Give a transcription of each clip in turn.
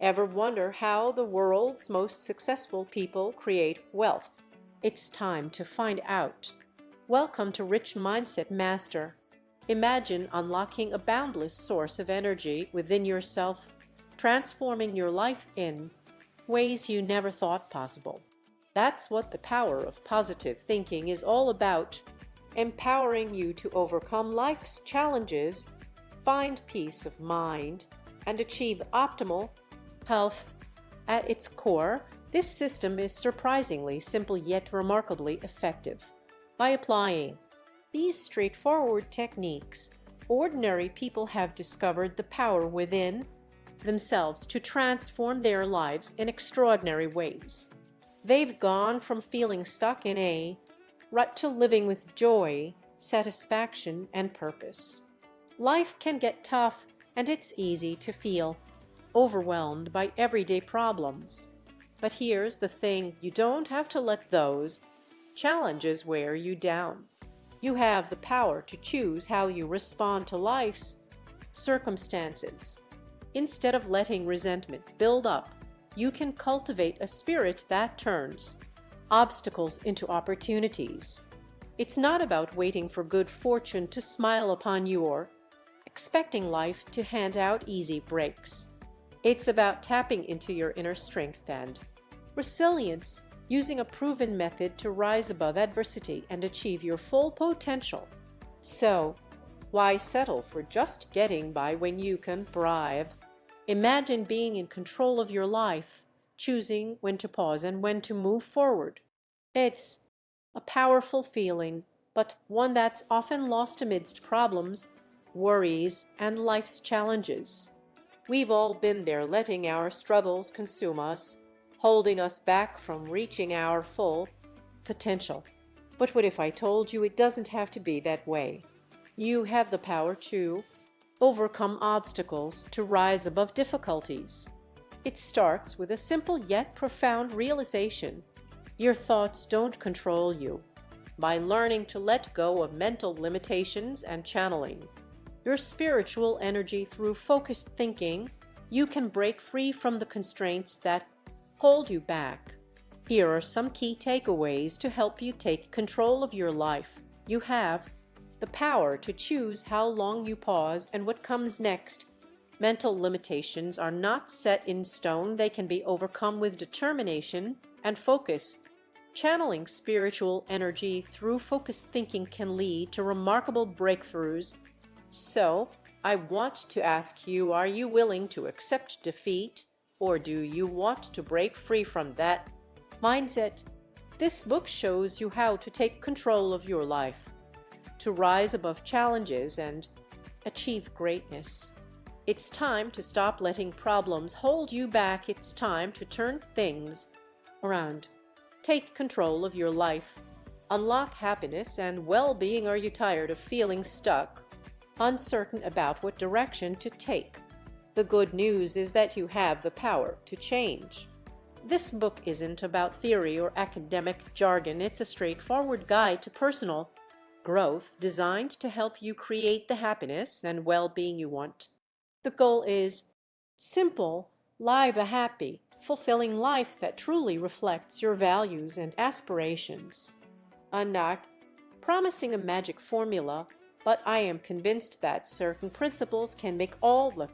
Ever wonder how the world's most successful people create wealth? It's time to find out. Welcome to Rich Mindset Master. Imagine unlocking a boundless source of energy within yourself, transforming your life in ways you never thought possible. That's what the power of positive thinking is all about, empowering you to overcome life's challenges, find peace of mind, and achieve optimal health. At its core, this system is surprisingly simple yet remarkably effective. By applying these straightforward techniques, ordinary people have discovered the power within themselves to transform their lives in extraordinary ways. They've gone from feeling stuck in a rut to living with joy, satisfaction, and purpose. Life can get tough, and it's easy to feel overwhelmed by everyday problems. But here's the thing, you don't have to let those challenges wear you down. You have the power to choose how you respond to life's circumstances. Instead of letting resentment build up, you can cultivate a spirit that turns obstacles into opportunities. It's not about waiting for good fortune to smile upon you or expecting life to hand out easy breaks. It's about tapping into your inner strength and resilience, using a proven method to rise above adversity and achieve your full potential. So, why settle for just getting by when you can thrive? Imagine being in control of your life, choosing when to pause and when to move forward. It's a powerful feeling, but one that's often lost amidst problems, worries, and life's challenges. We've all been there, letting our struggles consume us, holding us back from reaching our full potential. But what if I told you it doesn't have to be that way? You have the power to overcome obstacles, to rise above difficulties. It starts with a simple yet profound realization. Your thoughts don't control you. By learning to let go of mental limitations and channeling your spiritual energy through focused thinking, you can break free from the constraints that hold you back. Here are some key takeaways to help you take control of your life. You have the power to choose how long you pause and what comes next. Mental limitations are not set in stone. They can be overcome with determination and focus. Channeling spiritual energy through focused thinking can lead to remarkable breakthroughs. So, I want to ask you, are you willing to accept defeat, or do you want to break free from that mindset? This book shows you how to take control of your life, to rise above challenges and achieve greatness. It's time to stop letting problems hold you back. It's time to turn things around. Take control of your life. Unlock happiness and well-being. Are you tired of feeling stuck, uncertain about what direction to take? The good news is that you have the power to change. This book isn't about theory or academic jargon. It's a straightforward guide to personal growth designed to help you create the happiness and well-being you want. The goal is simple: live a happy, fulfilling life that truly reflects your values and aspirations. I'm not promising a magic formula, but I am convinced that certain principles can make all the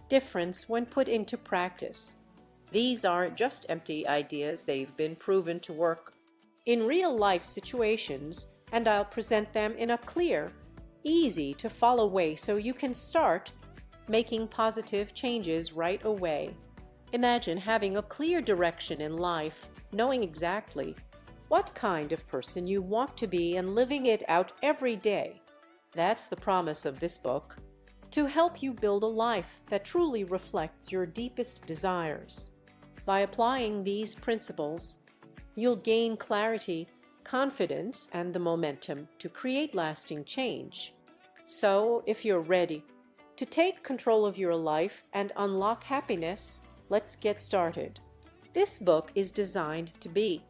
difference when put into practice. These aren't just empty ideas. They've been proven to work in real-life situations, and I'll present them in a clear, easy-to-follow way so you can start making positive changes right away. Imagine having a clear direction in life, knowing exactly what kind of person you want to be and living it out every day. That's the promise of this book, to help you build a life that truly reflects your deepest desires. By applying these principles, you'll gain clarity, confidence, and the momentum to create lasting change. So, if you're ready to take control of your life and unlock happiness, let's get started. This book is designed to be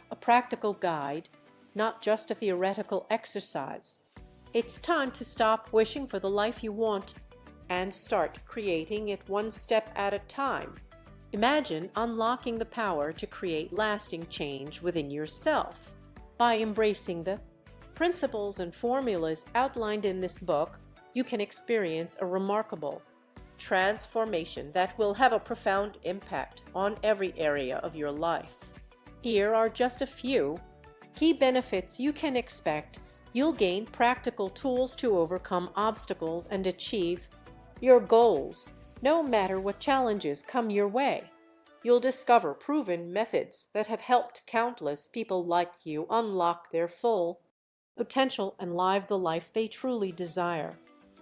a practical guide, not just a theoretical exercise. It's time to stop wishing for the life you want and start creating it one step at a time. Imagine unlocking the power to create lasting change within yourself. By embracing the principles and formulas outlined in this book, you can experience a remarkable transformation that will have a profound impact on every area of your life. Here are just a few key benefits you can expect. You'll gain practical tools to overcome obstacles and achieve your goals, no matter what challenges come your way. You'll discover proven methods that have helped countless people like you unlock their full potential and live the life they truly desire.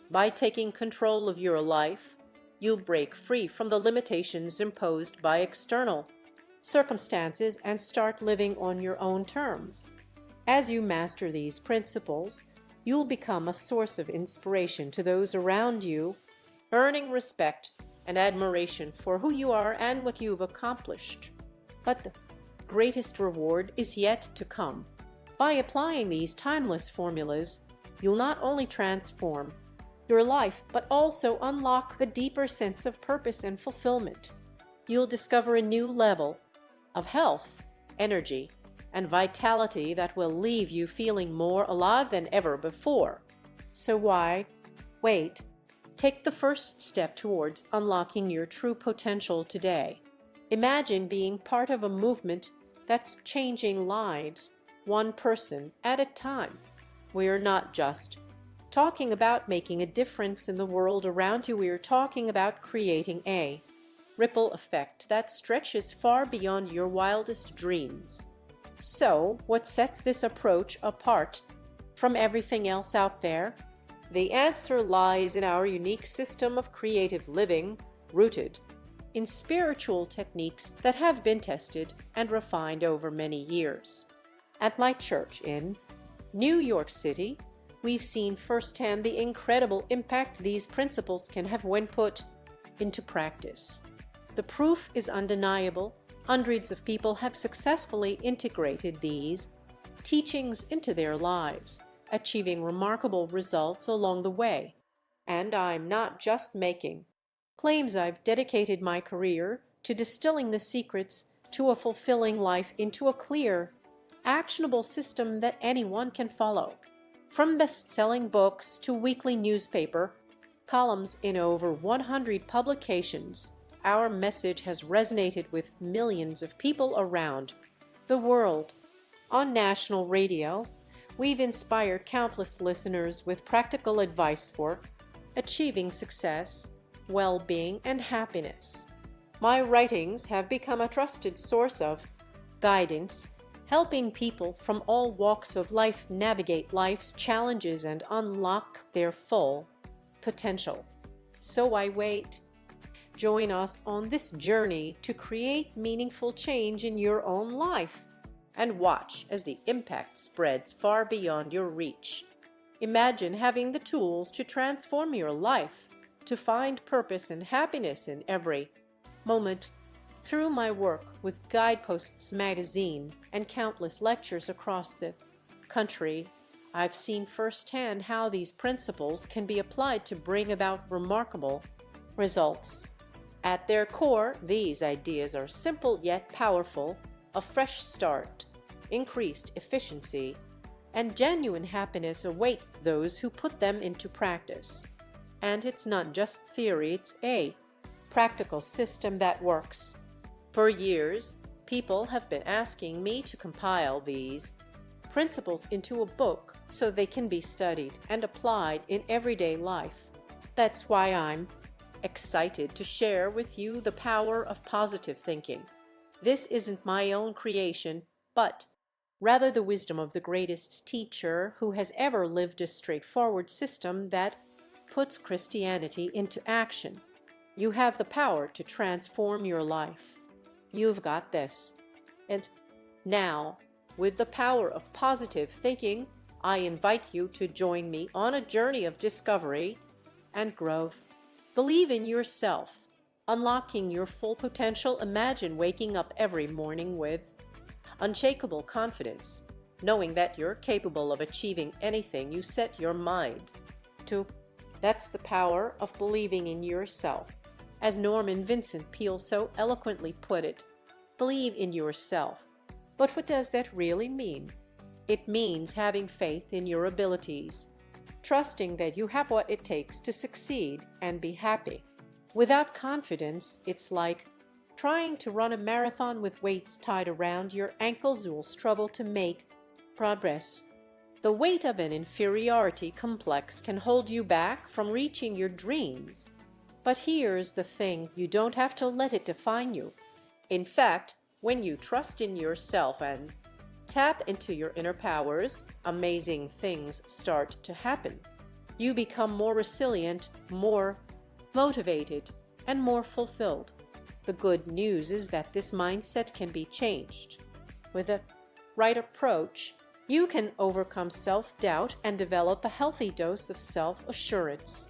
By taking control of your life, you'll break free from the limitations imposed by external circumstances and start living on your own terms. As you master these principles, you'll become a source of inspiration to those around you, earning respect and admiration for who you are and what you've accomplished. But the greatest reward is yet to come. By applying these timeless formulas, you'll not only transform your life, but also unlock a deeper sense of purpose and fulfillment. You'll discover a new level of health, energy, and vitality that will leave you feeling more alive than ever before. So why wait? Take the first step towards unlocking your true potential today. Imagine being part of a movement that's changing lives, one person at a time. We're not just talking about making a difference in the world around you, we're talking about creating a ripple effect that stretches far beyond your wildest dreams. So, what sets this approach apart from everything else out there? The answer lies in our unique system of creative living, rooted in spiritual techniques that have been tested and refined over many years. At my church in New York City, we've seen firsthand the incredible impact these principles can have when put into practice. The proof is undeniable. Hundreds of people have successfully integrated these teachings into their lives, achieving remarkable results along the way. And I'm not just making claims. I've dedicated my career to distilling the secrets to a fulfilling life into a clear, actionable system that anyone can follow. From best-selling books to weekly newspaper columns in over 100 publications, our message has resonated with millions of people around the world. On national radio, we've inspired countless listeners with practical advice for achieving success, well-being, and happiness. My writings have become a trusted source of guidance, helping people from all walks of life navigate life's challenges and unlock their full potential. So why wait? Join us on this journey to create meaningful change in your own life, and watch as the impact spreads far beyond your reach. Imagine having the tools to transform your life, to find purpose and happiness in every moment. Through my work with Guideposts magazine and countless lectures across the country, I've seen firsthand how these principles can be applied to bring about remarkable results. At their core, these ideas are simple yet powerful: a fresh start, increased efficiency, and genuine happiness await those who put them into practice. And it's not just theory, it's a practical system that works. For years, people have been asking me to compile these principles into a book so they can be studied and applied in everyday life. That's why I'm excited to share with you the power of positive thinking. This isn't my own creation, but rather the wisdom of the greatest teacher who has ever lived, a straightforward system that puts Christianity into action. You have the power to transform your life. You've got this. And now, with the power of positive thinking, I invite you to join me on a journey of discovery and growth. Believe in yourself, unlocking your full potential. Imagine waking up every morning with unshakable confidence, knowing that you're capable of achieving anything you set your mind to. That's the power of believing in yourself As Norman Vincent Peale so eloquently put it, believe in yourself. But what does that really mean? It means having faith in your abilities, trusting that you have what it takes to succeed and be happy. Without confidence, it's like trying to run a marathon with weights tied around your ankles. You'll struggle to make progress. The weight of an inferiority complex can hold you back from reaching your dreams. But here's the thing, you don't have to let it define you. In fact, when you trust in yourself and tap into your inner powers, amazing things start to happen. You become more resilient, more motivated, and more fulfilled. The good news is that this mindset can be changed. With a right approach, you can overcome self-doubt and develop a healthy dose of self-assurance.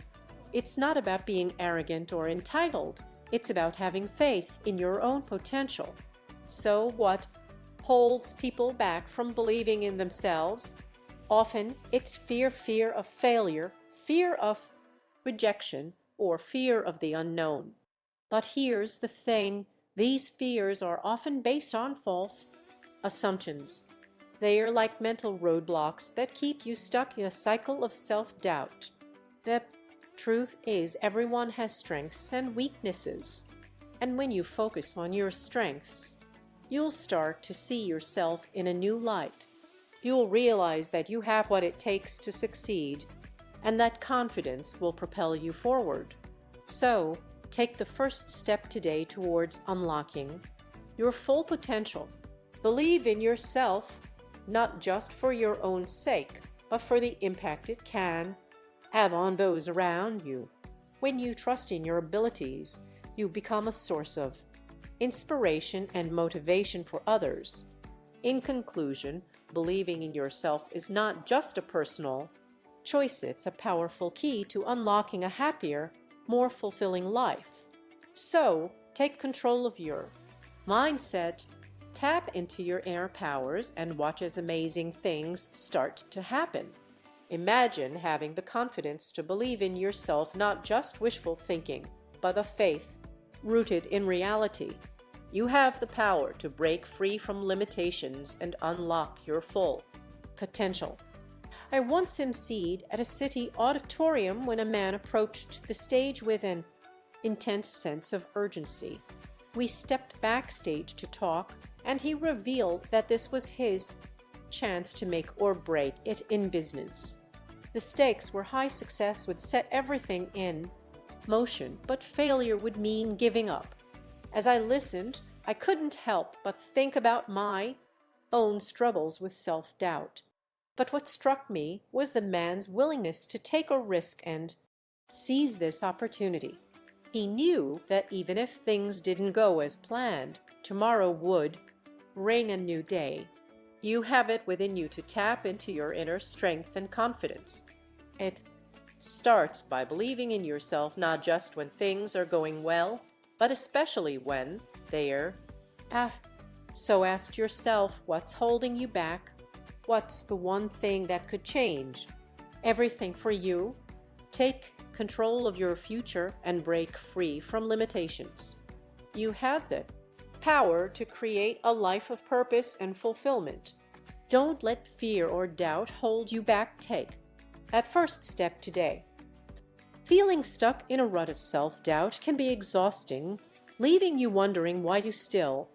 It's not about being arrogant or entitled. It's about having faith in your own potential. So what holds people back from believing in themselves? Often it's fear of failure, fear of rejection, or fear of the unknown. But here's the thing, these fears are often based on false assumptions. They are like mental roadblocks that keep you stuck in a cycle of self-doubt. The truth is, everyone has strengths and weaknesses. And when you focus on your strengths, you'll start to see yourself in a new light. You'll realize that you have what it takes to succeed, and that confidence will propel you forward. So, take the first step today towards unlocking your full potential. Believe in yourself, not just for your own sake, but for the impact it can have on those around you. When you trust in your abilities, you become a source of inspiration and motivation for others. In conclusion, believing in yourself is not just a personal choice, it's a powerful key to unlocking a happier, more fulfilling life. So, take control of your mindset, tap into your inner powers, and watch as amazing things start to happen. Imagine having the confidence to believe in yourself, not just wishful thinking, but a faith rooted in reality. You have the power to break free from limitations and unlock your full potential. I once emceed at a city auditorium when a man approached the stage with an intense sense of urgency. We stepped backstage to talk, and he revealed that this was his chance to make or break it in business. The stakes were high. Success would set everything in motion, but failure would mean giving up. As I listened, I couldn't help but think about my own struggles with self-doubt. But what struck me was the man's willingness to take a risk and seize this opportunity. He knew that even if things didn't go as planned, tomorrow would bring a new day. You have it within you to tap into your inner strength and confidence. It starts by believing in yourself, not just when things are going well, but especially when they're So ask yourself, what's holding you back? What's the one thing that could change everything for you? Take control of your future and break free from limitations. You have the power to create a life of purpose and fulfillment. Don't let fear or doubt hold you back. Take that first step today. Feeling stuck in a rut of self-doubt can be exhausting, leaving you wondering why you still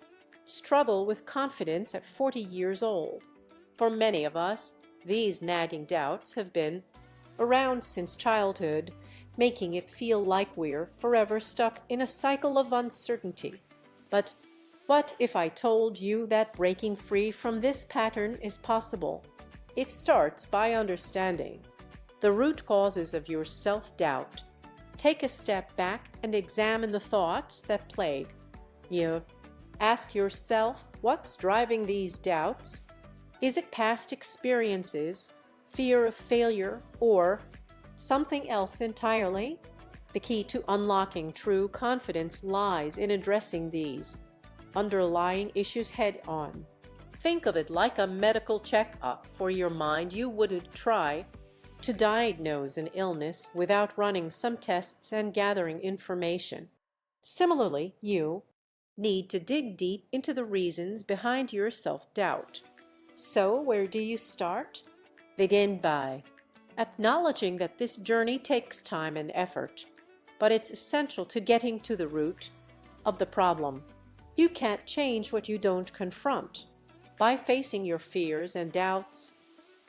struggle with confidence at 40 years old. For many of us, these nagging doubts have been around since childhood, making it feel like we're forever stuck in a cycle of uncertainty. But what if I told you that breaking free from this pattern is possible? It starts by understanding the root causes of your self-doubt. Take a step back and examine the thoughts that plague you. Ask yourself, what's driving these doubts? Is it past experiences, fear of failure, or something else entirely? The key to unlocking true confidence lies in addressing these underlying issues head-on. Think of it like a medical checkup for your mind. You wouldn't try to diagnose an illness without running some tests and gathering information. Similarly, you need to dig deep into the reasons behind your self-doubt. So, where do you start? Begin by acknowledging that this journey takes time and effort, but it's essential to getting to the root of the problem. You can't change what you don't confront. By facing your fears and doubts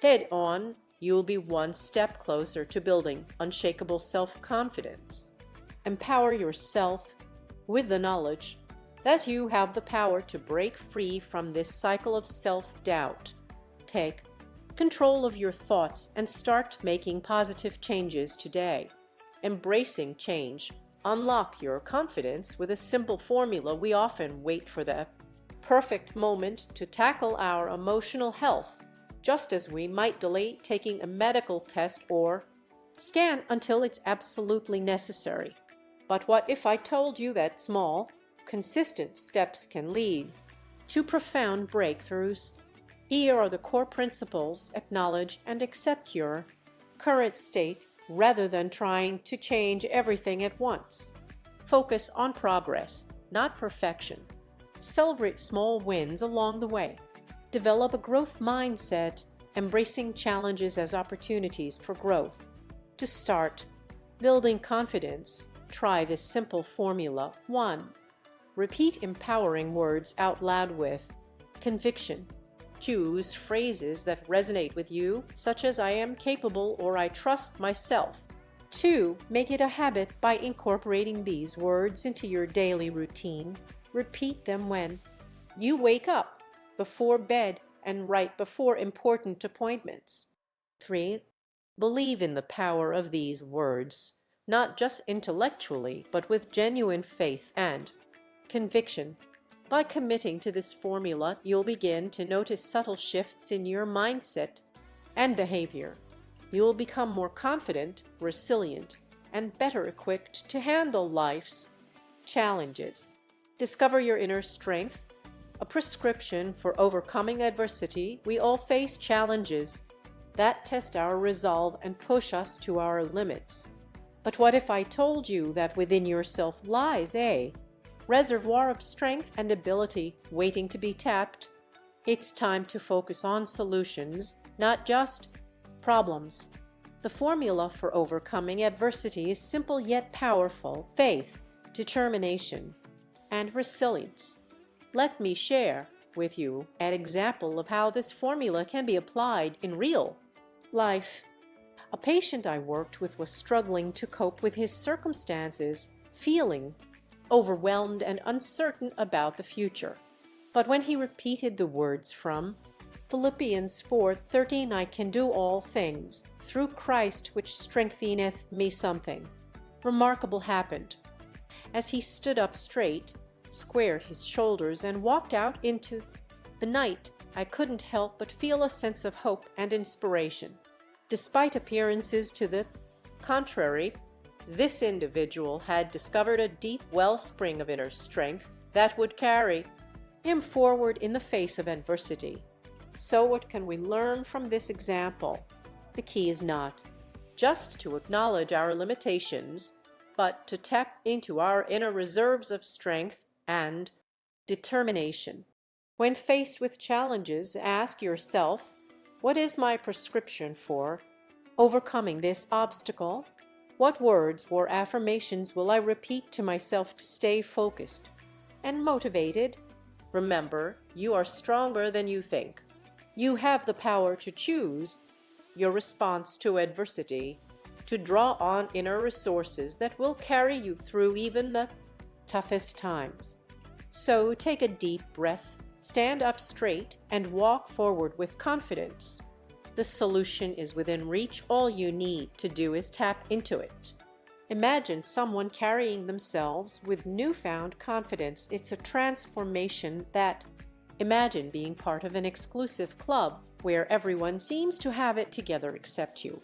head on, you'll be one step closer to building unshakable self-confidence. Empower yourself with the knowledge that you have the power to break free from this cycle of self-doubt. Take control of your thoughts and start making positive changes today. Embracing change. Unlock your confidence with a simple formula. We often wait for the perfect moment to tackle our emotional health, just as we might delay taking a medical test or scan until it's absolutely necessary. But what if I told you that small, consistent steps can lead to profound breakthroughs? Here are the core principles. Acknowledge and accept your current state rather than trying to change everything at once. Focus on progress, not perfection. Celebrate small wins along the way. Develop a growth mindset, embracing challenges as opportunities for growth. To start building confidence, try this simple formula. 1. Repeat empowering words out loud with conviction. Choose phrases that resonate with you, such as "I am capable" or "I trust myself." 2. Make it a habit by incorporating these words into your daily routine. Repeat them when you wake up, before bed, and right before important appointments. 3. Believe in the power of these words, not just intellectually, but with genuine faith and conviction. By committing to this formula, you'll begin to notice subtle shifts in your mindset and behavior. You'll become more confident, resilient, and better equipped to handle life's challenges. Discover your inner strength, a prescription for overcoming adversity. We all face challenges that test our resolve and push us to our limits. But what if I told you that within yourself lies a reservoir of strength and ability waiting to be tapped? It's time to focus on solutions, not just problems. The formula for overcoming adversity is simple yet powerful: faith, determination, and resilience. Let me share with you an example of how this formula can be applied in real life. A patient I worked with was struggling to cope with his circumstances, feeling overwhelmed and uncertain about the future. But when he repeated the words from Philippians 4:13, "I can do all things through Christ which strengtheneth me," something remarkable happened. As he stood up straight, squared his shoulders, and walked out into the night, I couldn't help but feel a sense of hope and inspiration. Despite appearances to the contrary, this individual had discovered a deep wellspring of inner strength that would carry him forward in the face of adversity. So what can we learn from this example? The key is not just to acknowledge our limitations, but to tap into our inner reserves of strength and determination. When faced with challenges, ask yourself, what is my prescription for overcoming this obstacle? What words or affirmations will I repeat to myself to stay focused and motivated? Remember, you are stronger than you think. You have the power to choose your response to adversity, to draw on inner resources that will carry you through even the toughest times. So take a deep breath, stand up straight, and walk forward with confidence. The solution is within reach. All you need to do is tap into it. Imagine someone carrying themselves with newfound confidence. It's a transformation that imagine being part of an exclusive club where everyone seems to have it together except you.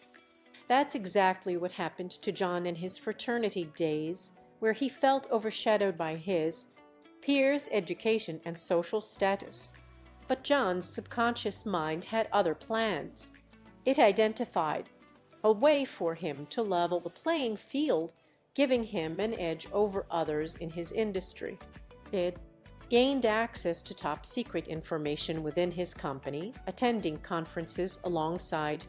That's exactly what happened to John in his fraternity days, where he felt overshadowed by his peers' education and social status. But John's subconscious mind had other plans. It identified a way for him to level the playing field giving him an edge over others in his industry. It gained access to top secret information within his company, attending conferences alongside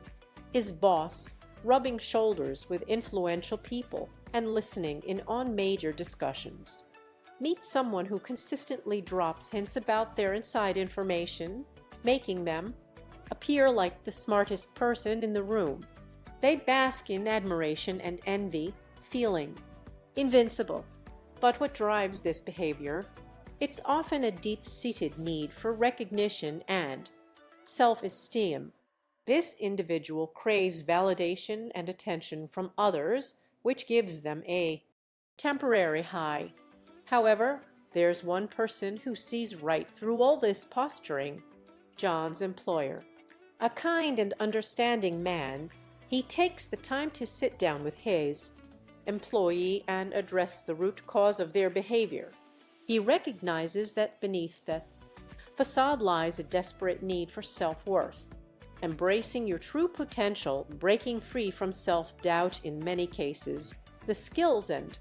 his boss, rubbing shoulders with influential people, and listening in on major discussions. Meet someone who consistently drops hints about their inside information, making them appear like the smartest person in the room. They bask in admiration and envy, feeling invincible. But what drives this behavior? It's often a deep-seated need for recognition and self-esteem. This individual craves validation and attention from others, which gives them a temporary high. However, there's one person who sees right through all this posturing: John's employer. A kind and understanding man, he takes the time to sit down with his employee and address the root cause of their behavior. He recognizes that beneath the facade lies a desperate need for self-worth. Embracing your true potential, breaking free from self-doubt in many cases, the skills and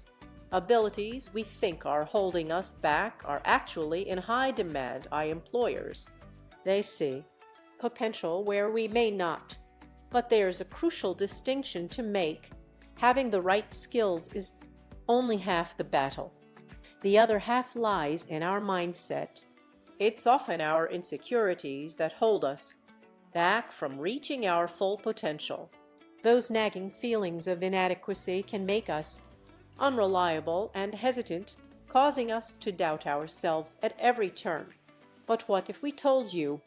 abilities we think are holding us back are actually in high demand by employers. They see potential where we may not. But there's a crucial distinction to make. Having the right skills is only half the battle. The other half lies in our mindset. It's often our insecurities that hold us back from reaching our full potential. Those nagging feelings of inadequacy can make us unreliable and hesitant, causing us to doubt ourselves at every turn. But what if we told you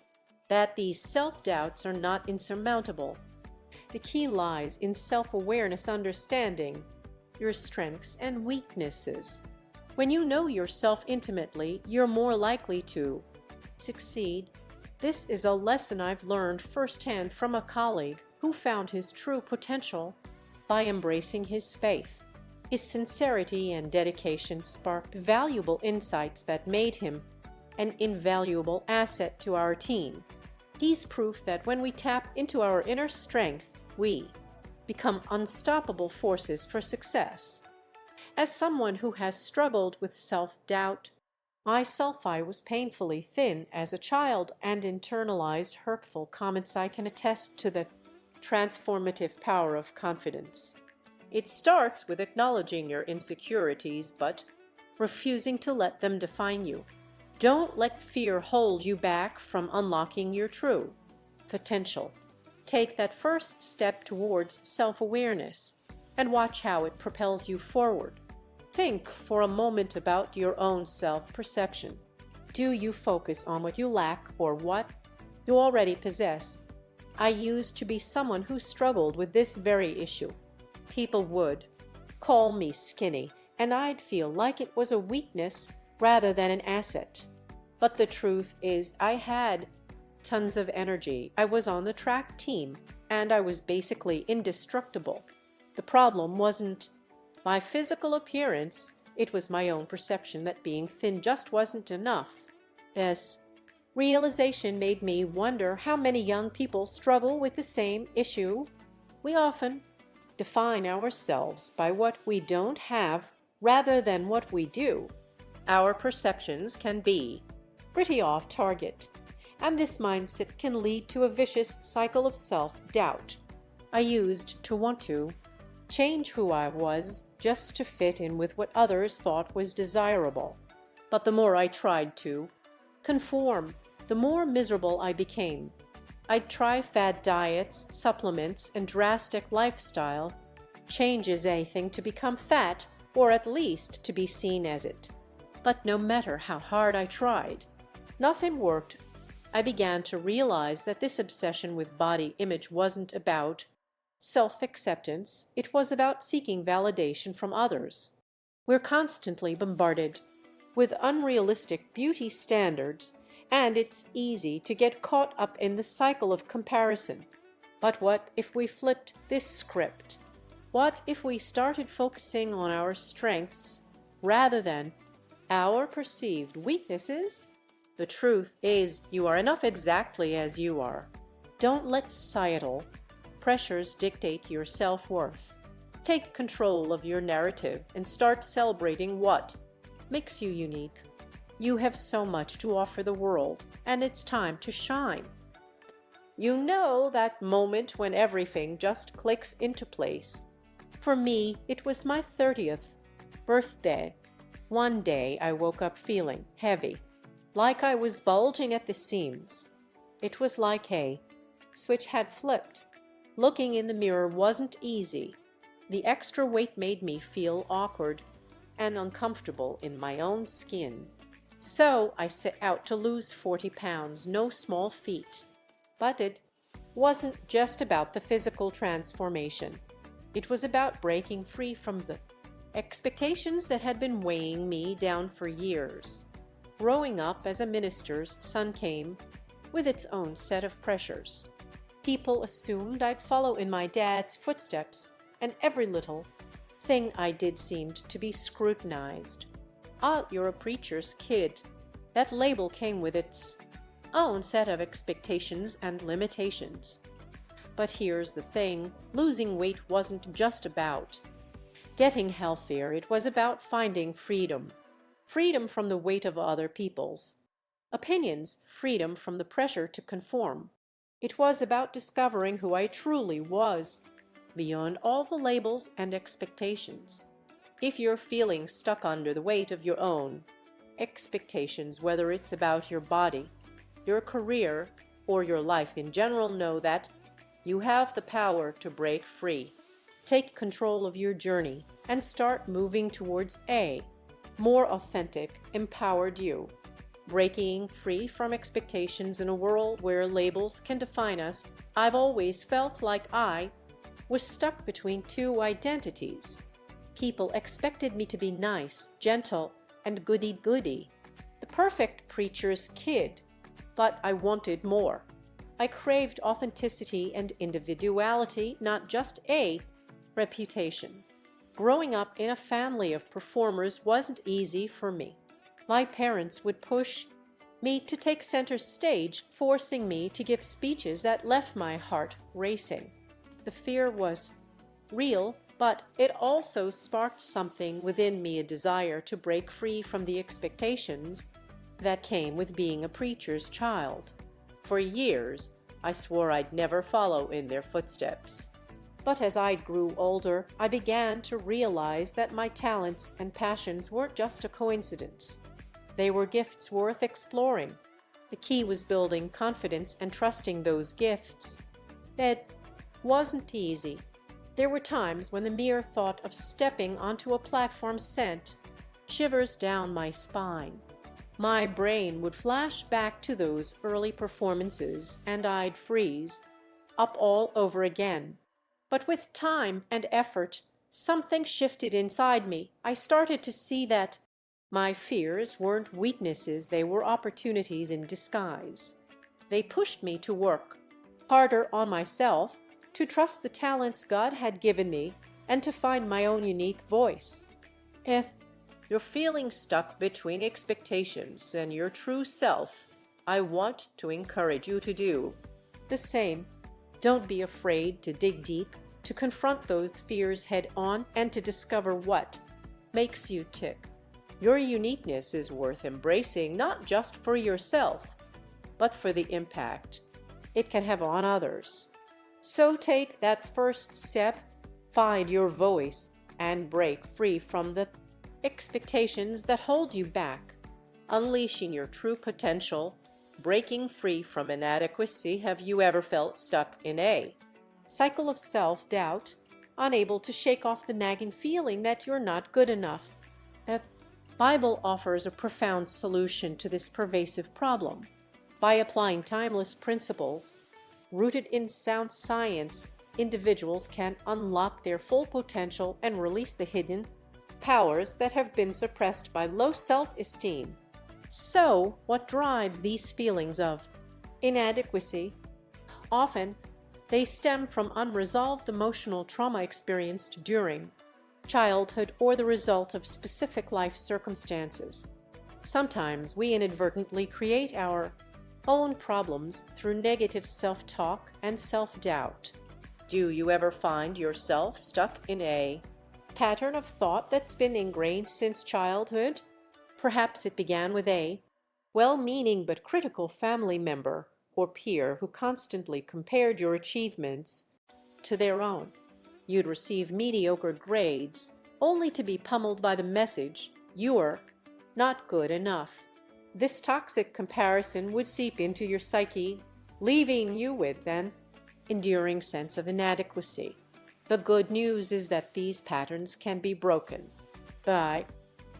that these self-doubts are not insurmountable? The key lies in self-awareness, understanding your strengths and weaknesses. When you know yourself intimately, you're more likely to succeed. This is a lesson I've learned firsthand from a colleague who found his true potential by embracing his faith. His sincerity and dedication sparked valuable insights that made him an invaluable asset to our team. He's proof that when we tap into our inner strength, we become unstoppable forces for success. As someone who has struggled with self-doubt, my self-eye was painfully thin as a child, and internalized hurtful comments, I can attest to the transformative power of confidence. It starts with acknowledging your insecurities, but refusing to let them define you. Don't let fear hold you back from unlocking your true potential. Take that first step towards self-awareness and watch how it propels you forward. Think for a moment about your own self-perception. Do you focus on what you lack or what you already possess? I used to be someone who struggled with this very issue. People would call me skinny, and I'd feel like it was a weakness rather than an asset. But the truth is, I had tons of energy. I was on the track team, and I was basically indestructible. The problem wasn't my physical appearance, it was my own perception that being thin just wasn't enough. This realization made me wonder how many young people struggle with the same issue. We often define ourselves by what we don't have rather than what we do. Our perceptions can be pretty off target, and this mindset can lead to a vicious cycle of self-doubt. I used to want to change who I was just to fit in with what others thought was desirable. But the more I tried to conform, the more miserable I became. I'd try fad diets, supplements, and drastic lifestyle changes, anything to become fat, or at least to be seen as it. But no matter how hard I tried, nothing worked. I began to realize that this obsession with body image wasn't about self-acceptance, it was about seeking validation from others. We're constantly bombarded with unrealistic beauty standards, and it's easy to get caught up in the cycle of comparison. But what if we flipped this script? What if we started focusing on our strengths rather than our perceived weaknesses? The truth is, you are enough exactly as you are. Don't let societal pressures dictate your self-worth. Take control of your narrative and start celebrating what makes you unique. You have so much to offer the world, and it's time to shine. You know that moment when everything just clicks into place. For me, it was my 30th birthday. One day I woke up feeling heavy, like I was bulging at the seams. It was like a switch had flipped. Looking in the mirror wasn't easy. The extra weight made me feel awkward and uncomfortable in my own skin. So I set out to lose 40 pounds, no small feat. But it wasn't just about the physical transformation. It was about breaking free from the expectations that had been weighing me down for years. Growing up as a minister's son came with its own set of pressures. People assumed I'd follow in my dad's footsteps, and every little thing I did seemed to be scrutinized. "Ah, you're a preacher's kid." That label came with its own set of expectations and limitations. But here's the thing, losing weight wasn't just about getting healthier, it was about finding freedom. Freedom from the weight of other people's opinions, freedom from the pressure to conform. It was about discovering who I truly was, beyond all the labels and expectations. If you're feeling stuck under the weight of your own expectations, whether it's about your body, your career, or your life in general, know that you have the power to break free. Take control of your journey and start moving towards a more authentic, empowered you. Breaking free from expectations in a world where labels can define us. I've always felt like I was stuck between two identities. People expected me to be nice, gentle, and goody-goody, the perfect preacher's kid, but I wanted more. I craved authenticity and individuality, not just a reputation. Growing up in a family of performers wasn't easy for me. My parents would push me to take center stage, forcing me to give speeches that left my heart racing. The fear was real, but it also sparked something within me, a desire to break free from the expectations that came with being a preacher's child. For years, I swore I'd never follow in their footsteps. But as I grew older, I began to realize that my talents and passions weren't just a coincidence. They were gifts worth exploring. The key was building confidence and trusting those gifts. It wasn't easy. There were times when the mere thought of stepping onto a platform sent shivers down my spine. My brain would flash back to those early performances, and I'd freeze up all over again. But with time and effort, something shifted inside me. I started to see that my fears weren't weaknesses, they were opportunities in disguise. They pushed me to work harder on myself, to trust the talents God had given me, and to find my own unique voice. If you're feeling stuck between expectations and your true self, I want to encourage you to do the same. Don't be afraid to dig deep, to confront those fears head on, and to discover what makes you tick. Your uniqueness is worth embracing, not just for yourself, but for the impact it can have on others. So take that first step, find your voice, and break free from the expectations that hold you back, unleashing your true potential, breaking free from inadequacy. Have you ever felt stuck in a cycle of self-doubt, unable to shake off the nagging feeling that you're not good enough? The Bible offers a profound solution to this pervasive problem. By applying timeless principles rooted in sound science, individuals can unlock their full potential and release the hidden powers that have been suppressed by low self-esteem. So, what drives these feelings of inadequacy? Often, they stem from unresolved emotional trauma experienced during childhood or the result of specific life circumstances. Sometimes we inadvertently create our own problems through negative self-talk and self-doubt. Do you ever find yourself stuck in a pattern of thought that's been ingrained since childhood? Perhaps it began with a well-meaning but critical family member or peer who constantly compared your achievements to their own. You'd receive mediocre grades only to be pummeled by the message, "You're not good enough." This toxic comparison would seep into your psyche, leaving you with an enduring sense of inadequacy. The good news is that these patterns can be broken by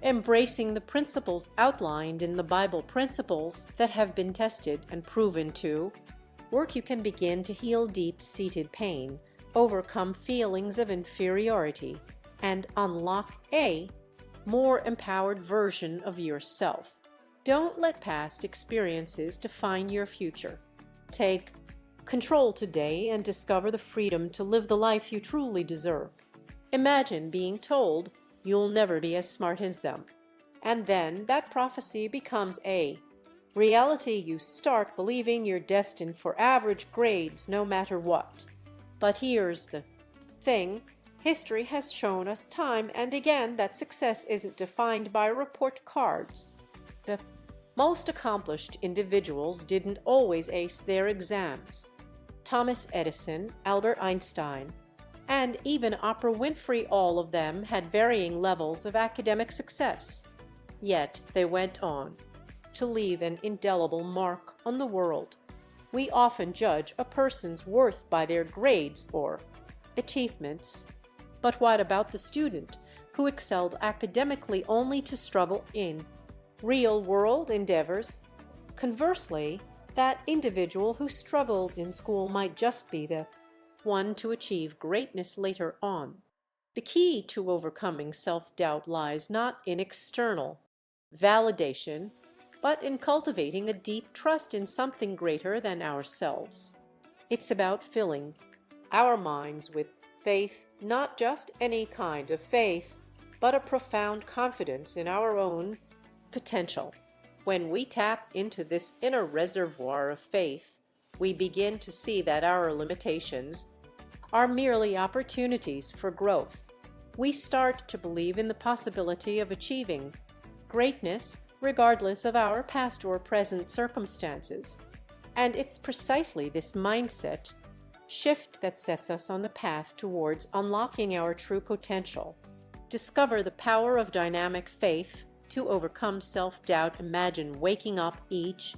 embracing the principles outlined in the Bible, principles that have been tested and proven to work. You can begin to heal deep-seated pain, overcome feelings of inferiority, and unlock a more empowered version of yourself. Don't let past experiences define your future. Take control today and discover the freedom to live the life you truly deserve. Imagine being told you'll never be as smart as them, and then that prophecy becomes a reality. You start believing you're destined for average grades no matter what. But here's the thing. History has shown us time and again that success isn't defined by report cards. The most accomplished individuals didn't always ace their exams. Thomas Edison, Albert Einstein, and even Oprah Winfrey, all of them had varying levels of academic success. Yet they went on to leave an indelible mark on the world. We often judge a person's worth by their grades or achievements. But what about the student who excelled academically only to struggle in real-world endeavors? Conversely, that individual who struggled in school might just be the one to achieve greatness later on. The key to overcoming self-doubt lies not in external validation, but in cultivating a deep trust in something greater than ourselves. It's about filling our minds with faith, not just any kind of faith, but a profound confidence in our own potential. When we tap into this inner reservoir of faith, we begin to see that our limitations are merely opportunities for growth. We start to believe in the possibility of achieving greatness regardless of our past or present circumstances. And it's precisely this mindset shift that sets us on the path towards unlocking our true potential. Discover the power of dynamic faith to overcome self-doubt. Imagine waking up each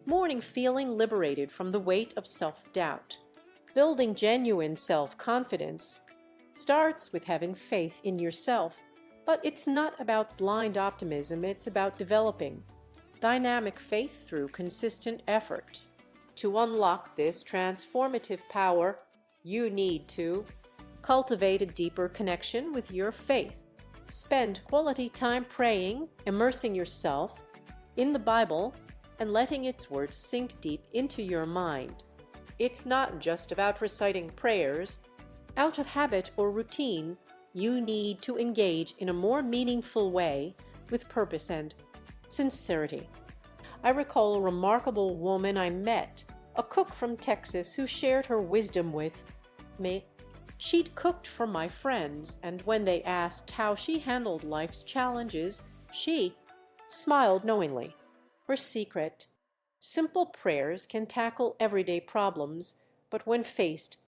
morning feeling liberated from the weight of self-doubt. Building genuine self-confidence starts with having faith in yourself, but it's not about blind optimism. It's about developing dynamic faith through consistent effort. To unlock this transformative power, you need to cultivate a deeper connection with your faith. Spend quality time praying, immersing yourself in the Bible, and letting its words sink deep into your mind. It's not just about reciting prayers out of habit or routine. You need to engage in a more meaningful way with purpose and sincerity. I recall a remarkable woman I met, a cook from Texas, who shared her wisdom with me. She'd cooked for my friends, and when they asked how she handled life's challenges, she smiled knowingly. Her secret: simple prayers can tackle everyday problems, but when faced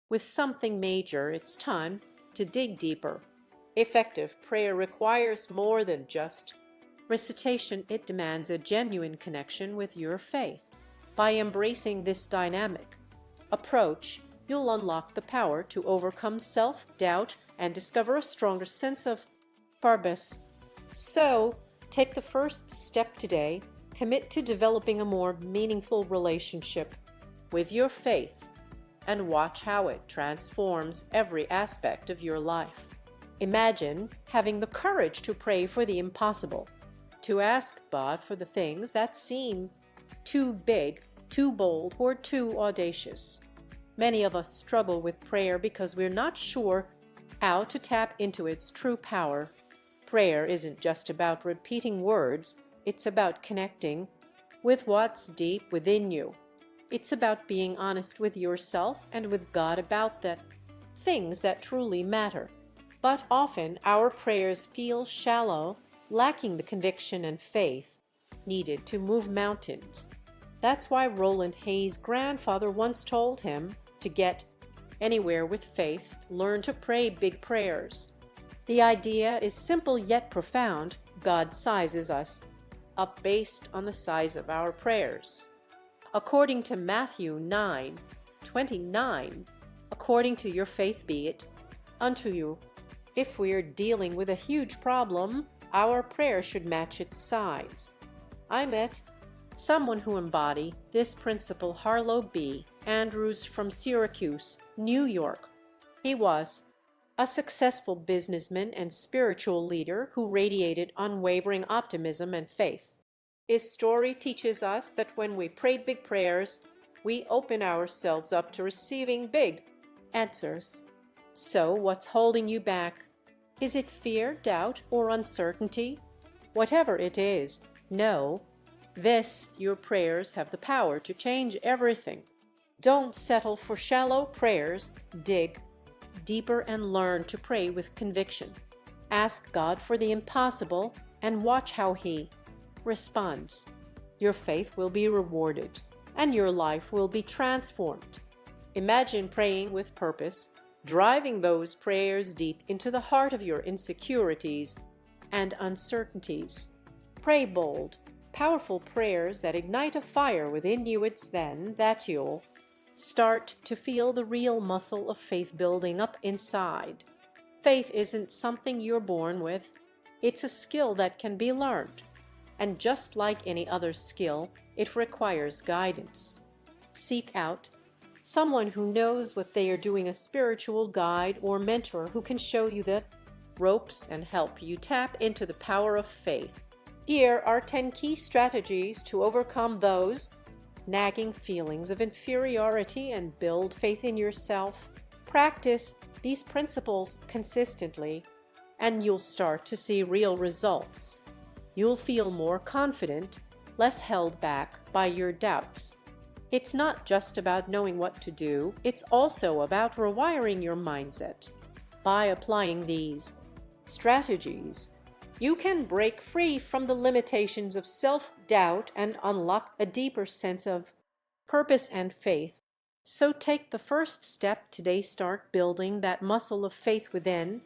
with something major, it's time to dig deeper. Effective prayer requires more than just recitation. It demands a genuine connection with your faith. By embracing this dynamic approach, you'll unlock the power to overcome self-doubt and discover a stronger sense of purpose. So, take the first step today. Commit to developing a more meaningful relationship with your faith and watch how it transforms every aspect of your life. Imagine having the courage to pray for the impossible, to ask God for the things that seem too big, too bold, or too audacious. Many of us struggle with prayer because we're not sure how to tap into its true power. Prayer isn't just about repeating words, it's about connecting with what's deep within you. It's about being honest with yourself and with God about the things that truly matter. But often our prayers feel shallow, lacking the conviction and faith needed to move mountains. That's why Roland Hayes' grandfather once told him to get anywhere with faith, learn to pray big prayers. The idea is simple yet profound. God sizes us up based on the size of our prayers. According to Matthew 9:29, according to your faith be it unto you. If we're dealing with a huge problem, our prayer should match its size. I met someone who embodied this principle, Harlow B. Andrews from Syracuse, New York. He was a successful businessman and spiritual leader who radiated unwavering optimism and faith. His story teaches us that when we pray big prayers, we open ourselves up to receiving big answers. So, what's holding you back? Is it fear, doubt, or uncertainty? Whatever it is, know this: your prayers have the power to change everything. Don't settle for shallow prayers. Dig deeper and learn to pray with conviction. Ask God for the impossible and watch how He responds. Your faith will be rewarded and your life will be transformed. Imagine praying with purpose, driving those prayers deep into the heart of your insecurities and uncertainties. Pray bold, powerful prayers that ignite a fire within you. It's then that you'll start to feel the real muscle of faith building up inside. Faith isn't something you're born with. It's a skill that can be learned. And just like any other skill, it requires guidance. Seek out someone who knows what they are doing, a spiritual guide or mentor who can show you the ropes and help you tap into the power of faith. Here are 10 key strategies to overcome those nagging feelings of inferiority and build faith in yourself. Practice these principles consistently, and you'll start to see real results. You'll feel more confident, less held back by your doubts. It's not just about knowing what to do, it's also about rewiring your mindset. By applying these strategies, you can break free from the limitations of self-doubt and unlock a deeper sense of purpose and faith. So take the first step today. Start building that muscle of faith within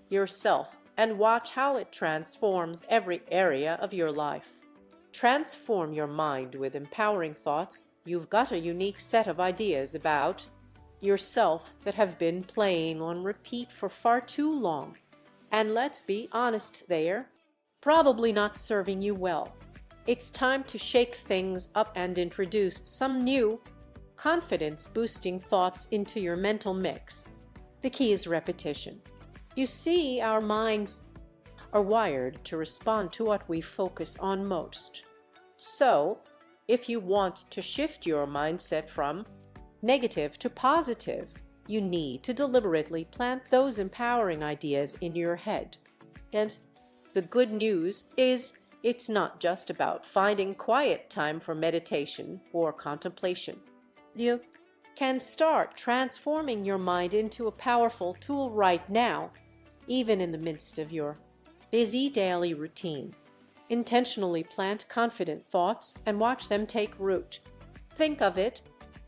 yourself and watch how it transforms every area of your life. Transform your mind with empowering thoughts. You've got a unique set of ideas about yourself that have been playing on repeat for far too long. And let's be honest, they're probably not serving you well. It's time to shake things up and introduce some new, confidence-boosting thoughts into your mental mix. The key is repetition. You see, our minds are wired to respond to what we focus on most. So, if you want to shift your mindset from negative to positive, you need to deliberately plant those empowering ideas in your head. And the good news is, it's not just about finding quiet time for meditation or contemplation. You can start transforming your mind into a powerful tool right now, even in the midst of your busy daily routine. Intentionally plant confident thoughts and watch them take root. Think of it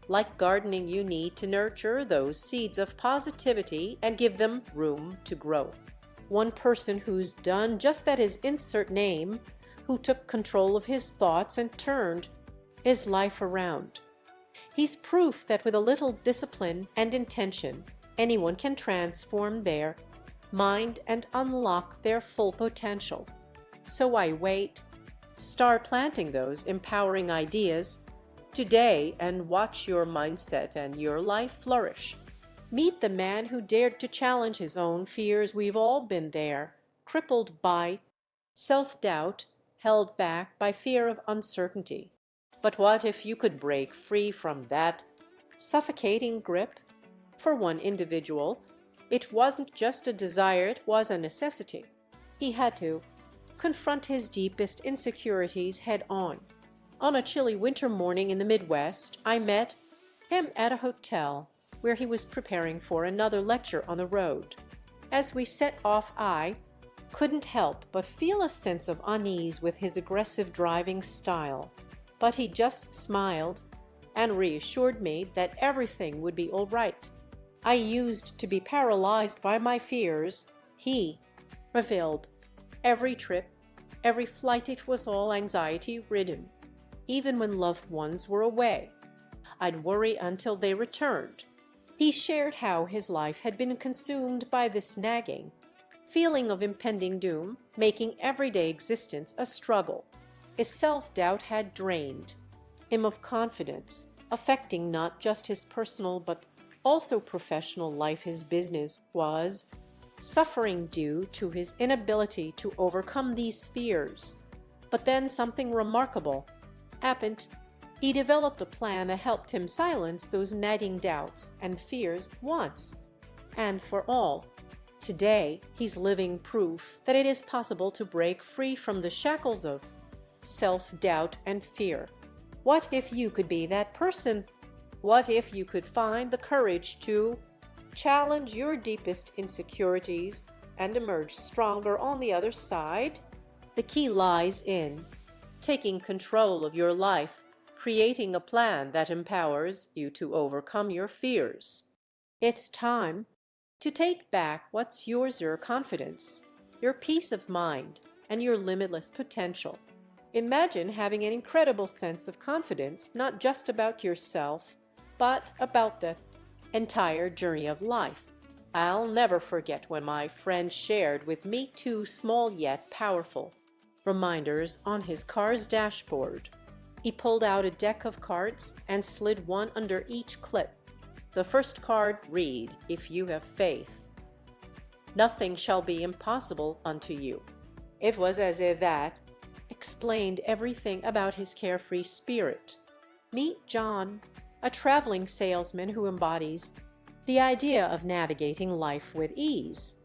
like gardening. You need to nurture those seeds of positivity and give them room to grow. One person who's done just that is insert name, who took control of his thoughts and turned his life around. He's proof that with a little discipline and intention, anyone can transform their mind and unlock their full potential. So why wait? Start planting those empowering ideas today and watch your mindset and your life flourish. Meet the man who dared to challenge his own fears. We've all been there, crippled by self-doubt, held back by fear of uncertainty. But what if you could break free from that suffocating grip? For one individual, it wasn't just a desire, it was a necessity. He had to confront his deepest insecurities head on. On a chilly winter morning in the Midwest, I met him at a hotel where he was preparing for another lecture on the road. As we set off, I couldn't help but feel a sense of unease with his aggressive driving style, but he just smiled and reassured me that everything would be all right. I used to be paralyzed by my fears. He revealed every trip, every flight, it was all anxiety-ridden. Even when loved ones were away, I'd worry until they returned. He shared how his life had been consumed by this nagging feeling of impending doom, making everyday existence a struggle. His self-doubt had drained him of confidence, affecting not just his personal but also professional life. His business was suffering due to his inability to overcome these fears. But then something remarkable happened. He developed a plan that helped him silence those nagging doubts and fears once and for all. Today, he's living proof that it is possible to break free from the shackles of self-doubt and fear. What if you could be that person? What if you could find the courage to challenge your deepest insecurities and emerge stronger on the other side? The key lies in taking control of your life, creating a plan that empowers you to overcome your fears. It's time to take back what's yours: your confidence, your peace of mind, and your limitless potential. Imagine having an incredible sense of confidence, not just about yourself, but about the entire journey of life. I'll never forget when my friend shared with me two small yet powerful reminders on his car's dashboard. He pulled out a deck of cards and slid one under each clip. The first card read, "If you have faith, nothing shall be impossible unto you." It was as if that explained everything about his carefree spirit. Meet John, a traveling salesman who embodies the idea of navigating life with ease.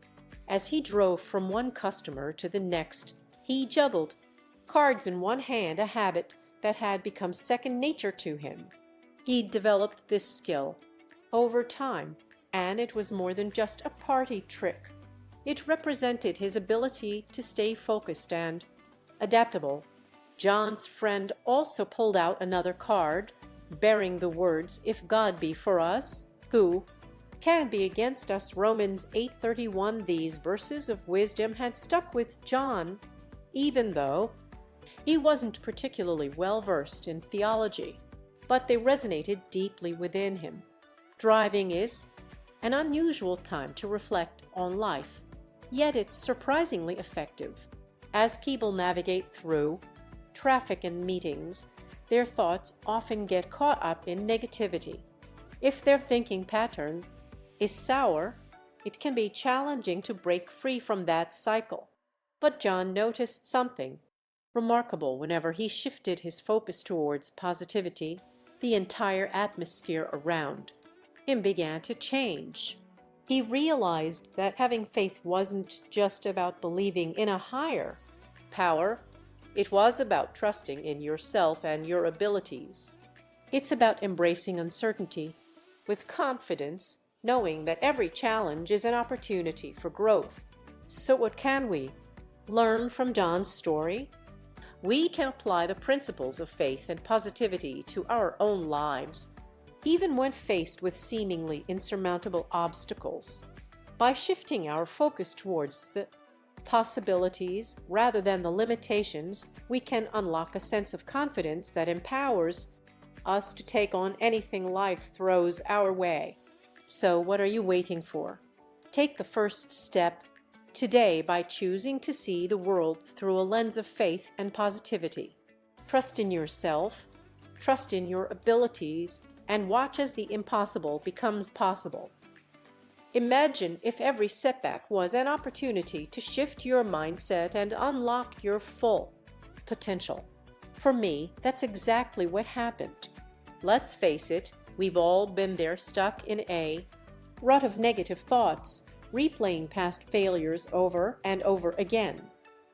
As he drove from one customer to the next, he juggled cards in one hand, a habit that had become second nature to him. He'd developed this skill over time, and it was more than just a party trick. It represented his ability to stay focused and adaptable. John's friend also pulled out another card, bearing the words, "If God be for us, who can be against us?" Romans 8:31. These verses of wisdom had stuck with John, even though he wasn't particularly well versed in theology, but they resonated deeply within him. Driving is an unusual time to reflect on life, yet it's surprisingly effective. As people navigate through traffic and meetings, their thoughts often get caught up in negativity. If their thinking pattern is sour, it can be challenging to break free from that cycle. But John noticed something remarkable. Whenever he shifted his focus towards positivity, the entire atmosphere around him began to change. He realized that having faith wasn't just about believing in a higher power, it was about trusting in yourself and your abilities. It's about embracing uncertainty with confidence, knowing that every challenge is an opportunity for growth. So what can we learn from John's story? We can apply the principles of faith and positivity to our own lives, even when faced with seemingly insurmountable obstacles. By shifting our focus towards the possibilities rather than the limitations, we can unlock a sense of confidence that empowers us to take on anything life throws our way. So what are you waiting for? Take the first step today by choosing to see the world through a lens of faith and positivity. Trust in yourself, trust in your abilities, and watch as the impossible becomes possible. Imagine if every setback was an opportunity to shift your mindset and unlock your full potential. For me, that's exactly what happened. Let's face it, we've all been there, stuck in a rut of negative thoughts, replaying past failures over and over again.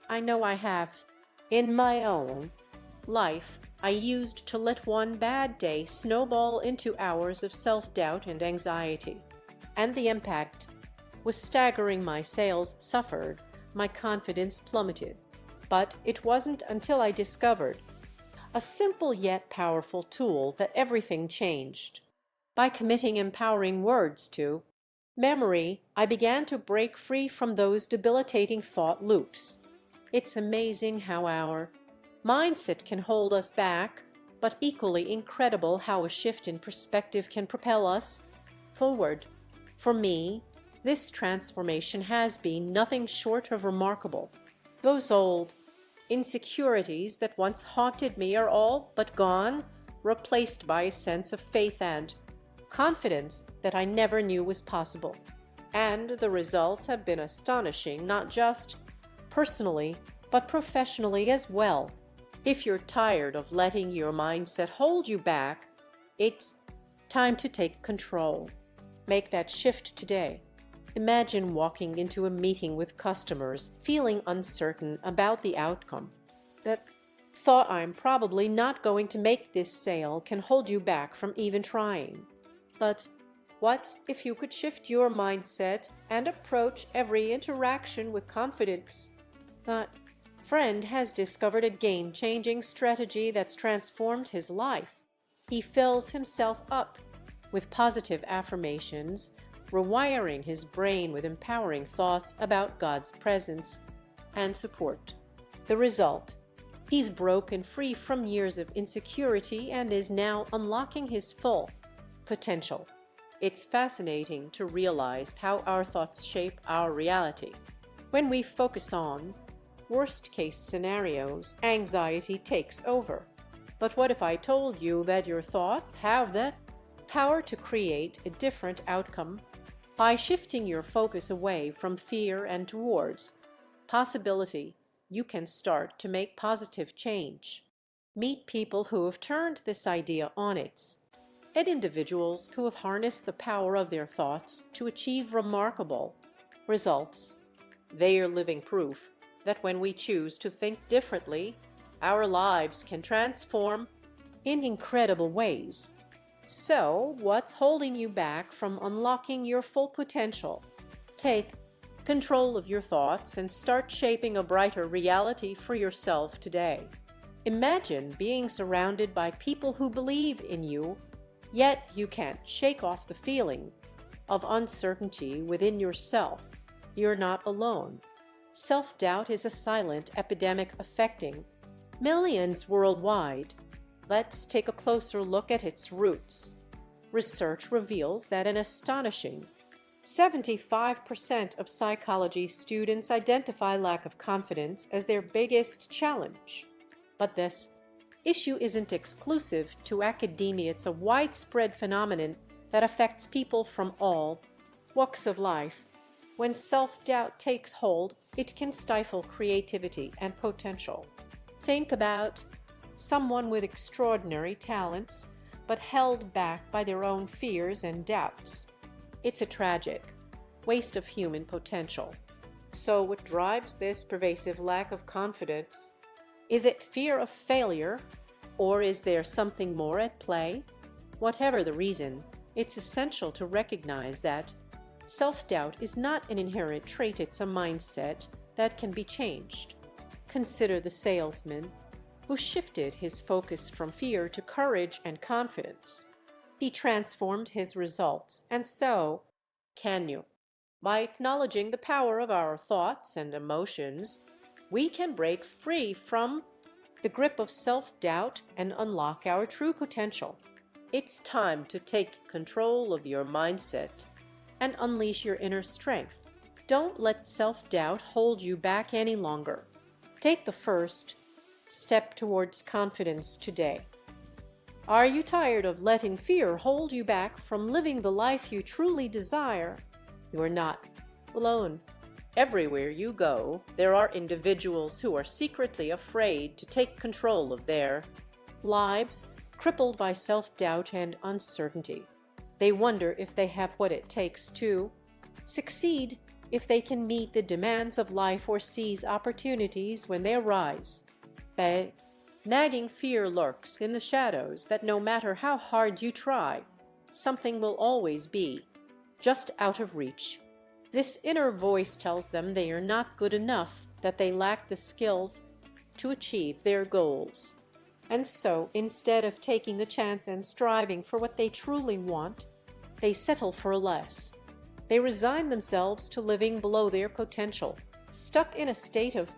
I know I have in my own life. I used to let one bad day snowball into hours of self-doubt and anxiety. And the impact was staggering. My sales suffered, my confidence plummeted. But it wasn't until I discovered a simple yet powerful tool that everything changed. By committing empowering words to memory, I began to break free from those debilitating thought loops. It's amazing how our mindset can hold us back, but equally incredible how a shift in perspective can propel us forward. For me, this transformation has been nothing short of remarkable. Those old insecurities that once haunted me are all but gone, replaced by a sense of faith and confidence that I never knew was possible. And the results have been astonishing, not just personally, but professionally as well. If you're tired of letting your mindset hold you back, it's time to take control. Make that shift today. Imagine walking into a meeting with customers feeling uncertain about the outcome. That thought, "I'm probably not going to make this sale," can hold you back from even trying. But what if you could shift your mindset and approach every interaction with confidence? That friend has discovered a game-changing strategy that's transformed his life. He fills himself up with positive affirmations, rewiring his brain with empowering thoughts about God's presence and support. The result: he's broken free from years of insecurity and is now unlocking his full potential. It's fascinating to realize how our thoughts shape our reality. When we focus on worst-case scenarios, anxiety takes over. But what if I told you that your thoughts have the power to create a different outcome? By shifting your focus away from fear and towards possibility, you can start to make positive change. Meet people who have turned this idea on its head, individuals who have harnessed the power of their thoughts to achieve remarkable results. They are living proof that when we choose to think differently, our lives can transform in incredible ways. So, what's holding you back from unlocking your full potential? Take control of your thoughts and start shaping a brighter reality for yourself today. Imagine being surrounded by people who believe in you, yet you can't shake off the feeling of uncertainty within yourself. You're not alone. Self-doubt is a silent epidemic affecting millions worldwide. Let's take a closer look at its roots. Research reveals that an astonishing 75% of psychology students identify lack of confidence as their biggest challenge. But this issue isn't exclusive to academia. It's a widespread phenomenon that affects people from all walks of life. When self-doubt takes hold, it can stifle creativity and potential. Think about someone with extraordinary talents, but held back by their own fears and doubts. It's a tragic waste of human potential. So what drives this pervasive lack of confidence? Is it fear of failure, or is there something more at play? Whatever the reason, it's essential to recognize that self-doubt is not an inherent trait, it's a mindset that can be changed. Consider the salesman who shifted his focus from fear to courage and confidence. He transformed his results, and so can you. By acknowledging the power of our thoughts and emotions, we can break free from the grip of self-doubt and unlock our true potential. It's time to take control of your mindset and unleash your inner strength. Don't let self-doubt hold you back any longer. Take the first step towards confidence today. Are you tired of letting fear hold you back from living the life you truly desire? You're not alone. Everywhere you go, there are individuals who are secretly afraid to take control of their lives, crippled by self-doubt and uncertainty. They wonder if they have what it takes to succeed, if they can meet the demands of life or seize opportunities when they arise. But Nagging fear lurks in the shadows that no matter how hard you try, something will always be just out of reach. This inner voice tells them they are not good enough, that they lack the skills to achieve their goals. And so, instead of taking the chance and striving for what they truly want, they settle for less. They resign themselves to living below their potential, stuck in a state of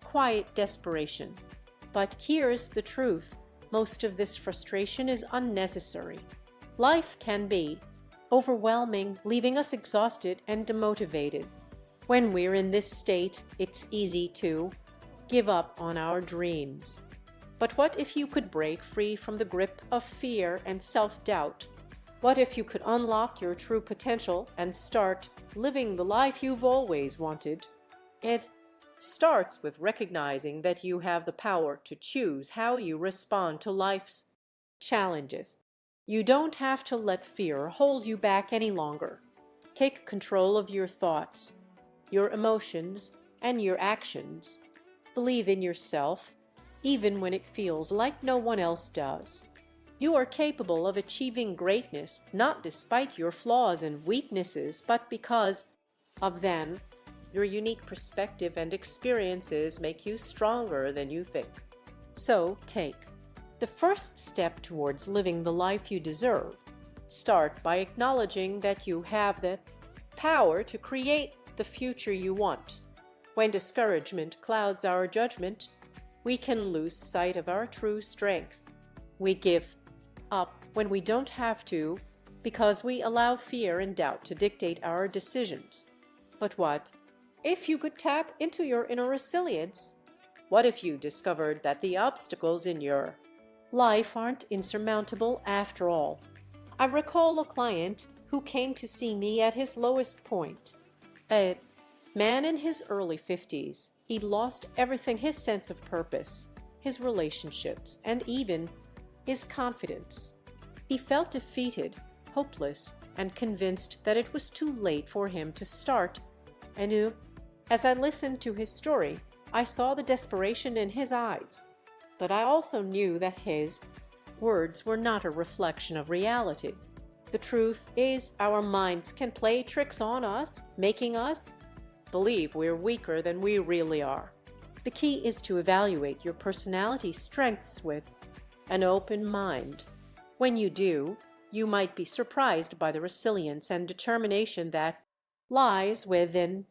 quiet desperation. But here's the truth: most of this frustration is unnecessary. Life can be overwhelming, leaving us exhausted and demotivated. When we're in this state, it's easy to give up on our dreams. But what if you could break free from the grip of fear and self-doubt? What if you could unlock your true potential and start living the life you've always wanted? It starts with recognizing that you have the power to choose how you respond to life's challenges. You don't have to let fear hold you back any longer. Take control of your thoughts, your emotions, and your actions. Believe in yourself, even when it feels like no one else does. You are capable of achieving greatness, not despite your flaws and weaknesses, but because of them. Your unique perspective and experiences make you stronger than you think. So take the first step towards living the life you deserve. Start by acknowledging that you have the power to create the future you want. When discouragement clouds our judgment, we can lose sight of our true strength. We give up when we don't have to, because we allow fear and doubt to dictate our decisions. But what if you could tap into your inner resilience? What if you discovered that the obstacles in your life aren't insurmountable after all? I recall a client who came to see me at his lowest point. A man in his early 50s. He'd lost everything: his sense of purpose, his relationships, and even his confidence. He felt defeated, hopeless, and convinced that it was too late for him to start anew. As I listened to his story, I saw the desperation in his eyes, but I also knew that his words were not a reflection of reality. The truth is, our minds can play tricks on us, making us believe we're weaker than we really are. The key is to evaluate your personality strengths with an open mind. When you do, you might be surprised by the resilience and determination that lies within.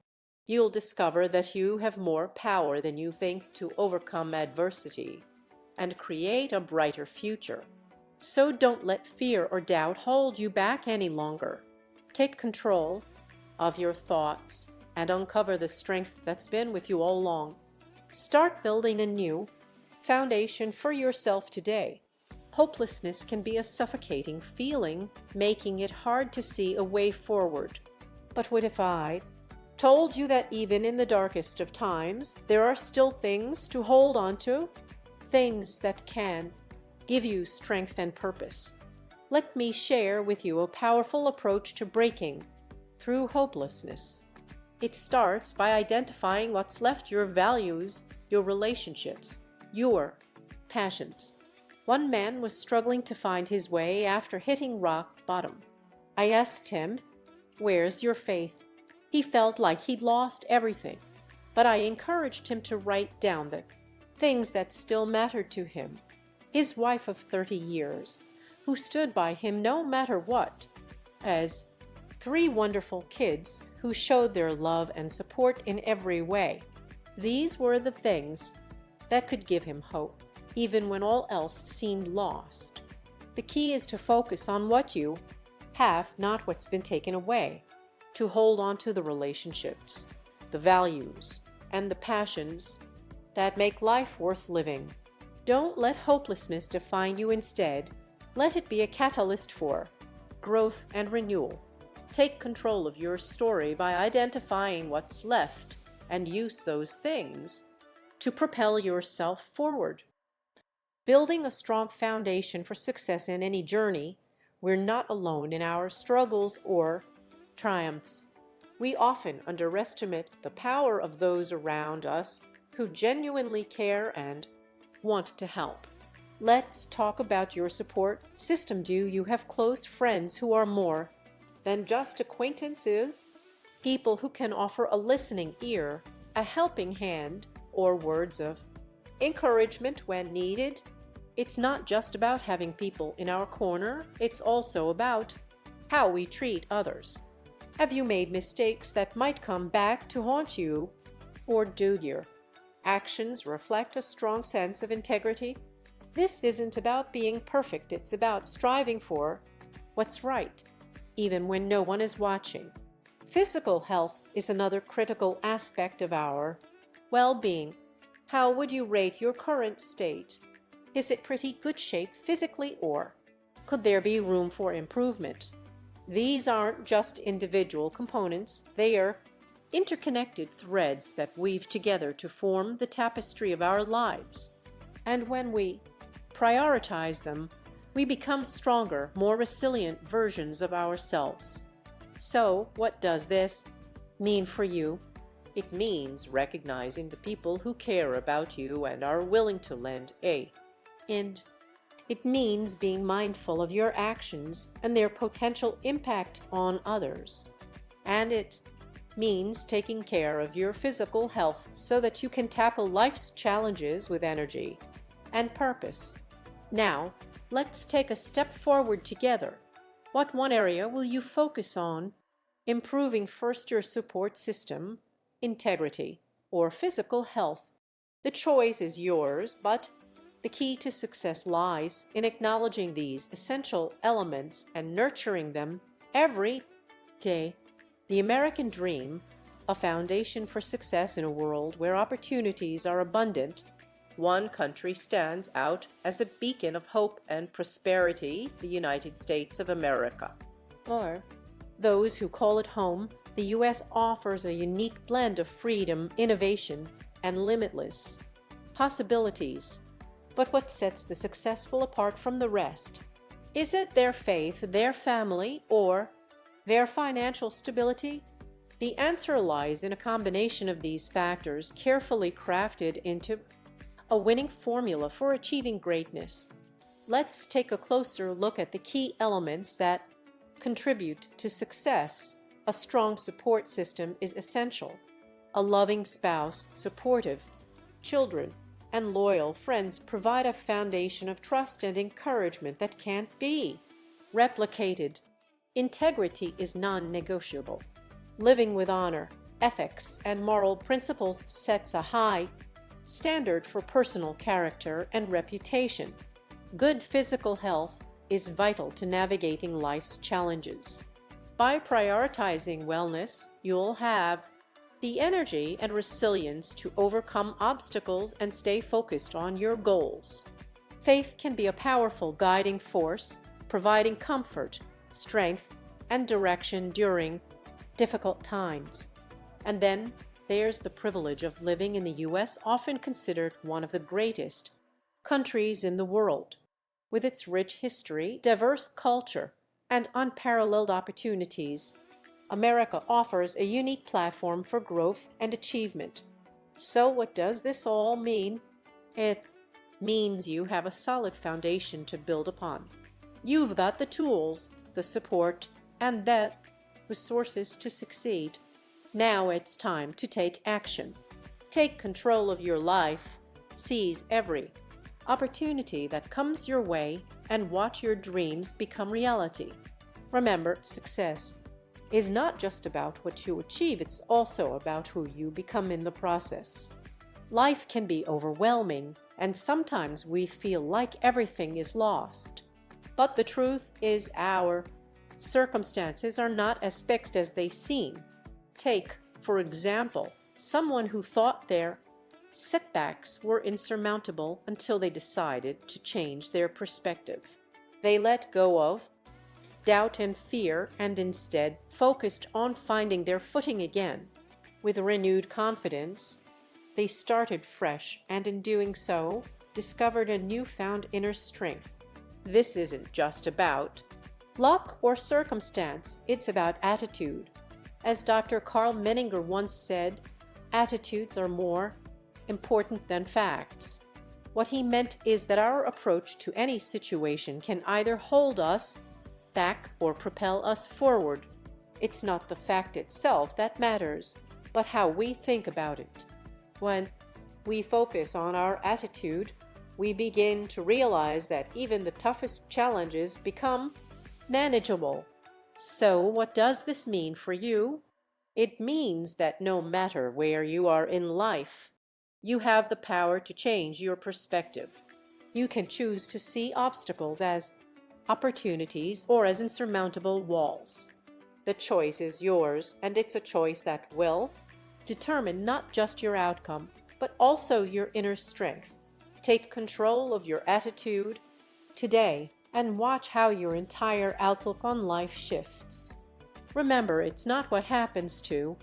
You'll discover that you have more power than you think to overcome adversity and create a brighter future. So don't let fear or doubt hold you back any longer. Take control of your thoughts and uncover the strength that's been with you all along. Start building a new foundation for yourself today. Hopelessness can be a suffocating feeling, making it hard to see a way forward. But what if I told you that even in the darkest of times, there are still things to hold on to? Things that can give you strength and purpose. Let me share with you a powerful approach to breaking through hopelessness. It starts by identifying what's left: your values, your relationships, your passions. One man was struggling to find his way after hitting rock bottom. I asked him, "Where's your faith?" He felt like he'd lost everything, but I encouraged him to write down the things that still mattered to him. His wife of 30 years, who stood by him no matter what, as 3 wonderful kids who showed their love and support in every way. These were the things that could give him hope, even when all else seemed lost. The key is to focus on what you have, not what's been taken away. To hold on to the relationships, the values, and the passions that make life worth living. Don't let hopelessness define you. Instead, let it be a catalyst for growth and renewal. Take control of your story by identifying what's left and use those things to propel yourself forward. Building a strong foundation for success in any journey, we're not alone in our struggles or triumphs. We often underestimate the power of those around us who genuinely care and want to help. Let's talk about your support system. Do you have close friends who are more than just acquaintances? People who can offer a listening ear, a helping hand, or words of encouragement when needed? It's not just about having people in our corner, it's also about how we treat others. Have you made mistakes that might come back to haunt you? Or do your actions reflect a strong sense of integrity? This isn't about being perfect, it's about striving for what's right, even when no one is watching. Physical health is another critical aspect of our well-being. How would you rate your current state? Is it pretty good shape physically, or could there be room for improvement? These aren't just individual components, they are interconnected threads that weave together to form the tapestry of our lives. And when we prioritize them, we become stronger, more resilient versions of ourselves. So, what does this mean for you? It means recognizing the people who care about you and are willing to lend a hand. It means being mindful of your actions and their potential impact on others. And it means taking care of your physical health so that you can tackle life's challenges with energy and purpose. Now, let's take a step forward together. What one area will you focus on? Improving first your support system, integrity, or physical health? The choice is yours, but the key to success lies in acknowledging these essential elements and nurturing them every day. The American dream, a foundation for success in a world where opportunities are abundant. One country stands out as a beacon of hope and prosperity, the United States of America. Or those who call it home, the U.S. offers a unique blend of freedom, innovation, and limitless possibilities. But what sets the successful apart from the rest? Is it their faith, their family, or their financial stability? The answer lies in a combination of these factors carefully crafted into a winning formula for achieving greatness. Let's take a closer look at the key elements that contribute to success. A strong support system is essential. A loving spouse, supportive children, and loyal friends provide a foundation of trust and encouragement that can't be replicated. Integrity is non-negotiable. Living with honor, ethics, and moral principles sets a high standard for personal character and reputation. Good physical health is vital to navigating life's challenges. By prioritizing wellness, you'll have the energy and resilience to overcome obstacles and stay focused on your goals. Faith can be a powerful guiding force, providing comfort, strength, and direction during difficult times. And then there's the privilege of living in the U.S., often considered one of the greatest countries in the world. With its rich history, diverse culture, and unparalleled opportunities, America offers a unique platform for growth and achievement. So what does this all mean? It means you have a solid foundation to build upon. You've got the tools, the support, and the resources to succeed. Now it's time to take action. Take control of your life, seize every opportunity that comes your way, and watch your dreams become reality. Remember, success is not just about what you achieve, it's also about who you become in the process. Life can be overwhelming, and sometimes we feel like everything is lost. But the truth is our circumstances are not as fixed as they seem. Take, for example, someone who thought their setbacks were insurmountable until they decided to change their perspective. They let go of doubt and fear and instead focused on finding their footing again. With renewed confidence, they started fresh and in doing so, discovered a newfound inner strength. This isn't just about luck or circumstance, it's about attitude. As Dr. Carl Menninger once said, attitudes are more important than facts. What he meant is that our approach to any situation can either hold us back or propel us forward. It's not the fact itself that matters, but how we think about it. When we focus on our attitude, we begin to realize that even the toughest challenges become manageable. So, what does this mean for you? It means that no matter where you are in life, you have the power to change your perspective. You can choose to see obstacles as opportunities or as insurmountable walls. The choice is yours, and it's a choice that will determine not just your outcome, but also your inner strength. Take control of your attitude today and watch how your entire outlook on life shifts. Remember, it's not what happens to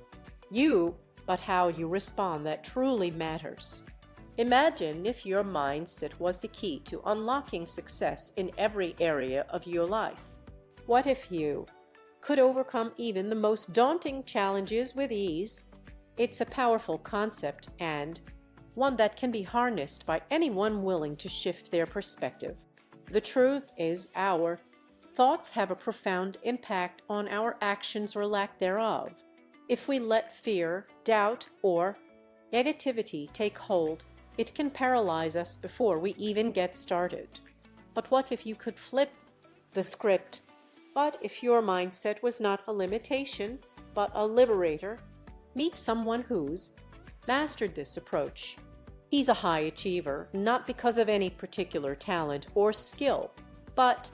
you, but how you respond that truly matters. Imagine if your mindset was the key to unlocking success in every area of your life. What if you could overcome even the most daunting challenges with ease? It's a powerful concept and one that can be harnessed by anyone willing to shift their perspective. The truth is, our thoughts have a profound impact on our actions or lack thereof. If we let fear, doubt, or negativity take hold, it can paralyze us before we even get started. But what if you could flip the script? But if your mindset was not a limitation, but a liberator? Meet someone who's mastered this approach. He's a high achiever, not because of any particular talent or skill, but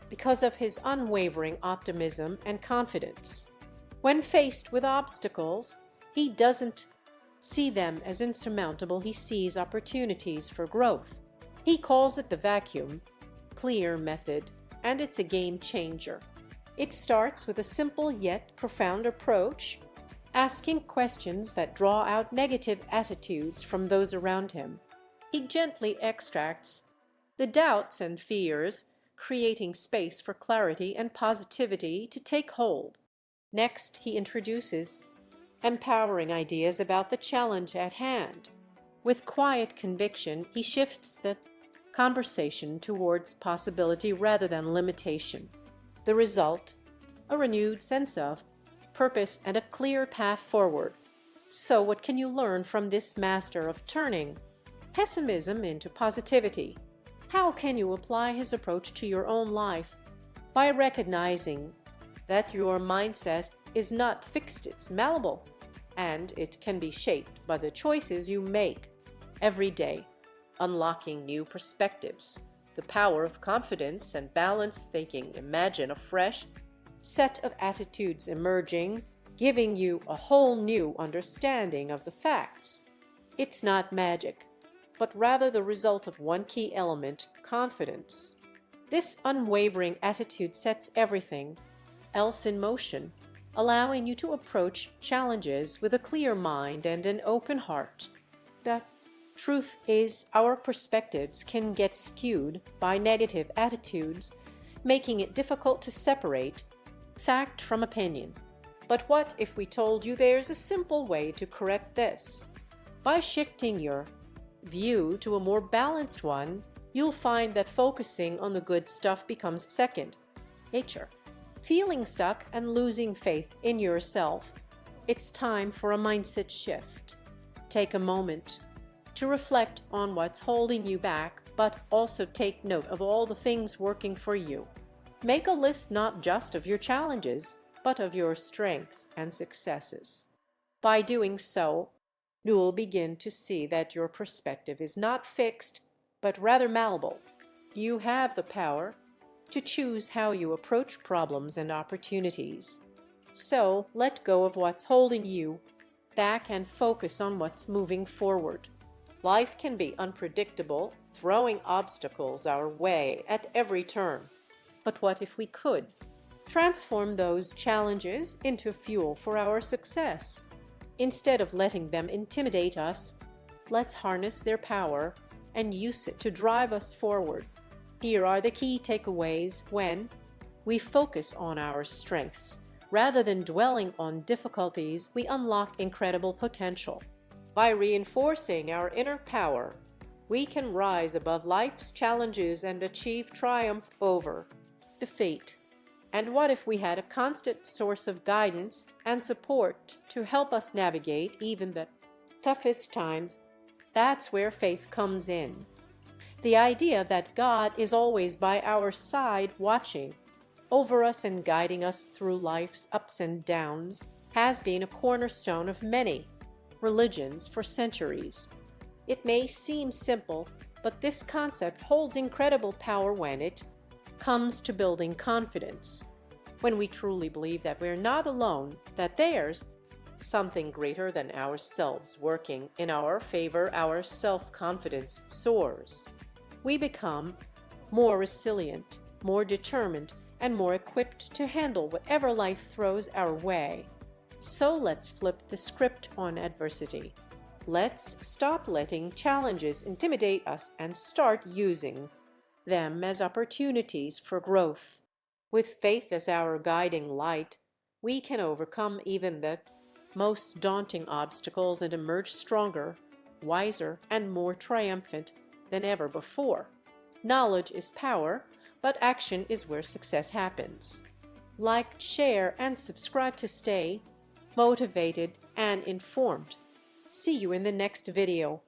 because of his unwavering optimism and confidence. When faced with obstacles, he doesn't see them as insurmountable, he sees opportunities for growth. He calls it the vacuum clear method, and it's a game changer. It starts with a simple yet profound approach, asking questions that draw out negative attitudes from those around him. He gently extracts the doubts and fears, creating space for clarity and positivity to take hold. Next, he introduces empowering ideas about the challenge at hand. With quiet conviction, he shifts the conversation towards possibility rather than limitation. The result, a renewed sense of purpose and a clear path forward. So what can you learn from this master of turning pessimism into positivity? How can you apply his approach to your own life? By recognizing that your mindset is not fixed, it's malleable, and it can be shaped by the choices you make every day, unlocking new perspectives, the power of confidence and balanced thinking. Imagine a fresh set of attitudes emerging, giving you a whole new understanding of the facts. It's not magic, but rather the result of one key element, confidence. This unwavering attitude sets everything else in motion, allowing you to approach challenges with a clear mind and an open heart. The truth is, our perspectives can get skewed by negative attitudes, making it difficult to separate fact from opinion. But what if we told you there's a simple way to correct this? By shifting your view to a more balanced one, you'll find that focusing on the good stuff becomes second nature. Feeling stuck and losing faith in yourself, it's time for a mindset shift. Take a moment to reflect on what's holding you back, but also take note of all the things working for you. Make a list not just of your challenges, but of your strengths and successes. By doing so, you will begin to see that your perspective is not fixed, but rather malleable. You have the power to choose how you approach problems and opportunities. So let go of what's holding you back and focus on what's moving forward. Life can be unpredictable, throwing obstacles our way at every turn. But what if we could transform those challenges into fuel for our success? Instead of letting them intimidate us, let's harness their power and use it to drive us forward. Here are the key takeaways. When we focus on our strengths rather than dwelling on difficulties, we unlock incredible potential. By reinforcing our inner power, we can rise above life's challenges and achieve triumph over defeat. And what if we had a constant source of guidance and support to help us navigate even the toughest times? That's where faith comes in. The idea that God is always by our side, watching over us and guiding us through life's ups and downs, has been a cornerstone of many religions for centuries. It may seem simple, but this concept holds incredible power when it comes to building confidence. When we truly believe that we're not alone, that there's something greater than ourselves working in our favor, our self-confidence soars. We become more resilient, more determined, and more equipped to handle whatever life throws our way. So let's flip the script on adversity. Let's stop letting challenges intimidate us and start using them as opportunities for growth. With faith as our guiding light, we can overcome even the most daunting obstacles and emerge stronger, wiser, and more triumphant than ever before. Knowledge is power, but action is where success happens. Like, share, and subscribe to stay motivated and informed. See you in the next video.